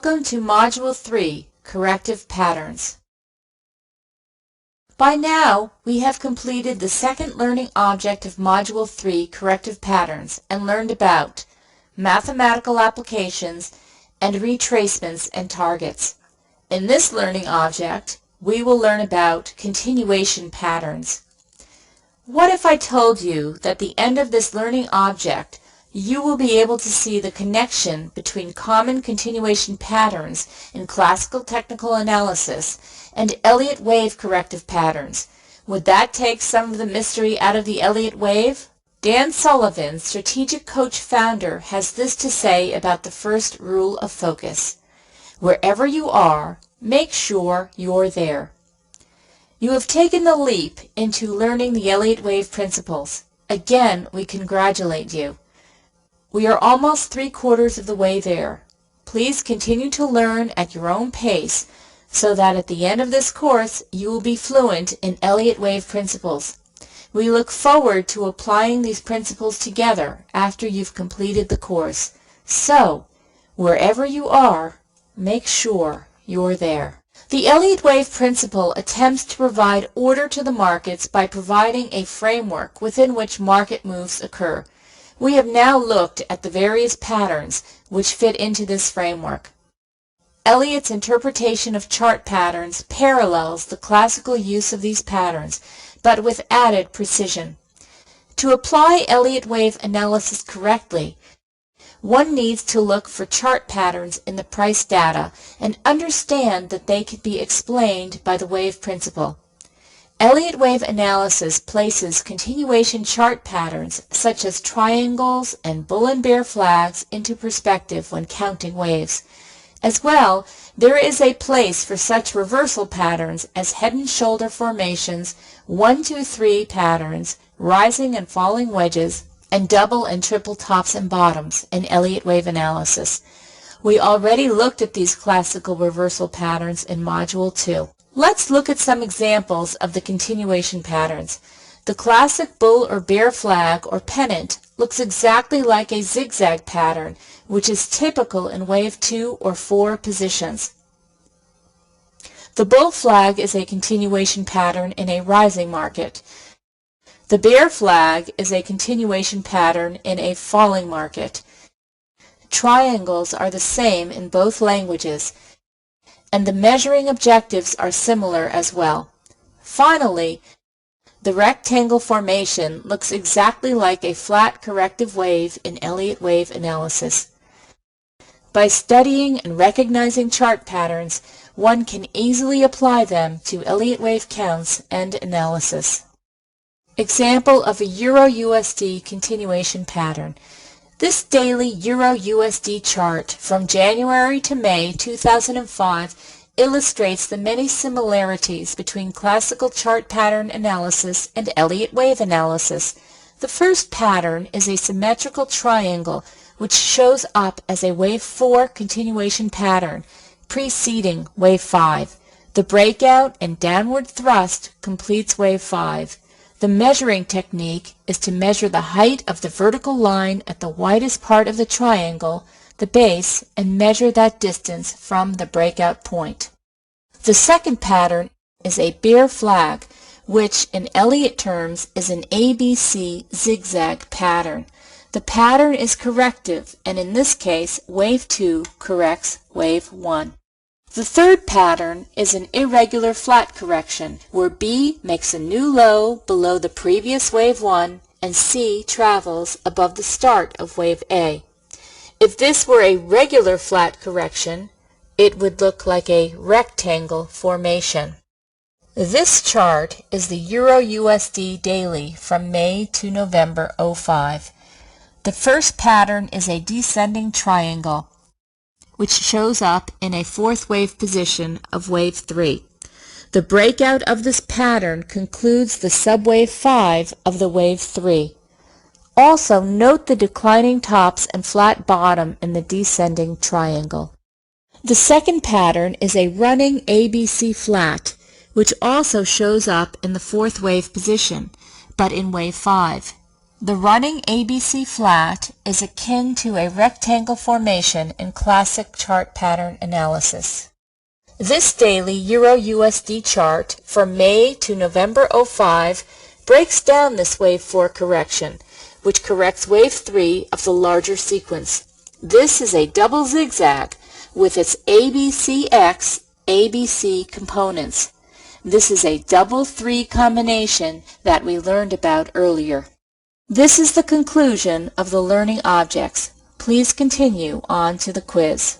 Welcome to Module 3, Corrective Patterns. By now, we have completed the second learning object of Module 3, Corrective Patterns, and learned about mathematical applications and retracements and targets. In this learning object, we will learn about continuation patterns. What if I told you that at the end of this learning object, you will be able to see the connection between common continuation patterns in classical technical analysis and Elliott wave corrective patterns? Would that take some of the mystery out of the Elliott wave? Dan Sullivan, strategic coach founder, has this to say about the first rule of focus. Wherever you are, make sure you're there. You have taken the leap into learning the Elliott wave principles. Again, we congratulate you. We are almost 3/4 of the way there. Please continue to learn at your own pace so that at the end of this course you will be fluent in Elliott wave principles. We look forward to applying these principles together after you've completed the course. So, wherever you are, make sure you're there. The Elliott wave principle attempts to provide order to the markets by providing a framework within which market moves occur. We have now looked at the various patterns which fit into this framework. Elliott's interpretation of chart patterns parallels the classical use of these patterns, but with added precision. To apply Elliott wave analysis correctly, one needs to look for chart patterns in the price data and understand that they can be explained by the wave principle. Elliott wave analysis places continuation chart patterns such as triangles and bull and bear flags into perspective when counting waves. As well, there is a place for such reversal patterns as head and shoulder formations, 1, 2, 3 patterns, rising and falling wedges, and double and triple tops and bottoms in Elliott wave analysis. We already looked at these classical reversal patterns in Module 2. Let's look at some examples of the continuation patterns. The classic bull or bear flag or pennant looks exactly like a zigzag pattern, which is typical in wave 2 or 4 positions. The bull flag is a continuation pattern in a rising market. The bear flag is a continuation pattern in a falling market. Triangles are the same in both languages, and the measuring objectives are similar as well. Finally, the rectangle formation looks exactly like a flat corrective wave in Elliott wave analysis. By studying and recognizing chart patterns, one can easily apply them to Elliott wave counts and analysis. Example of a Euro-USD continuation pattern. This daily Euro-USD chart from January to May 2005 illustrates the many similarities between classical chart pattern analysis and Elliott wave analysis. The first pattern is a symmetrical triangle which shows up as a wave 4 continuation pattern preceding wave 5. The breakout and downward thrust completes wave 5. The measuring technique is to measure the height of the vertical line at the widest part of the triangle, the base, and measure that distance from the breakout point. The second pattern is a bear flag, which in Elliott terms is an ABC zigzag pattern. The pattern is corrective, and in this case, wave 2 corrects wave 1. The third pattern is an irregular flat correction, where B makes a new low below the previous wave 1 and C travels above the start of wave A. If this were a regular flat correction, it would look like a rectangle formation. This chart is the Euro-USD daily from May to November 05. The first pattern is a descending triangle, which shows up in a fourth wave position of wave 3. The breakout of this pattern concludes the subwave 5 of the wave 3. Also note the declining tops and flat bottom in the descending triangle. The second pattern is a running ABC flat, which also shows up in the fourth wave position, but in wave 5. The running ABC flat is akin to a rectangle formation in classic chart pattern analysis. This daily Euro-USD chart from May to November 05 breaks down this wave 4 correction, which corrects wave 3 of the larger sequence. This is a double zigzag with its ABCX, ABC components. This is a double 3 combination that we learned about earlier. This is the conclusion of the learning objects. Please continue on to the quiz.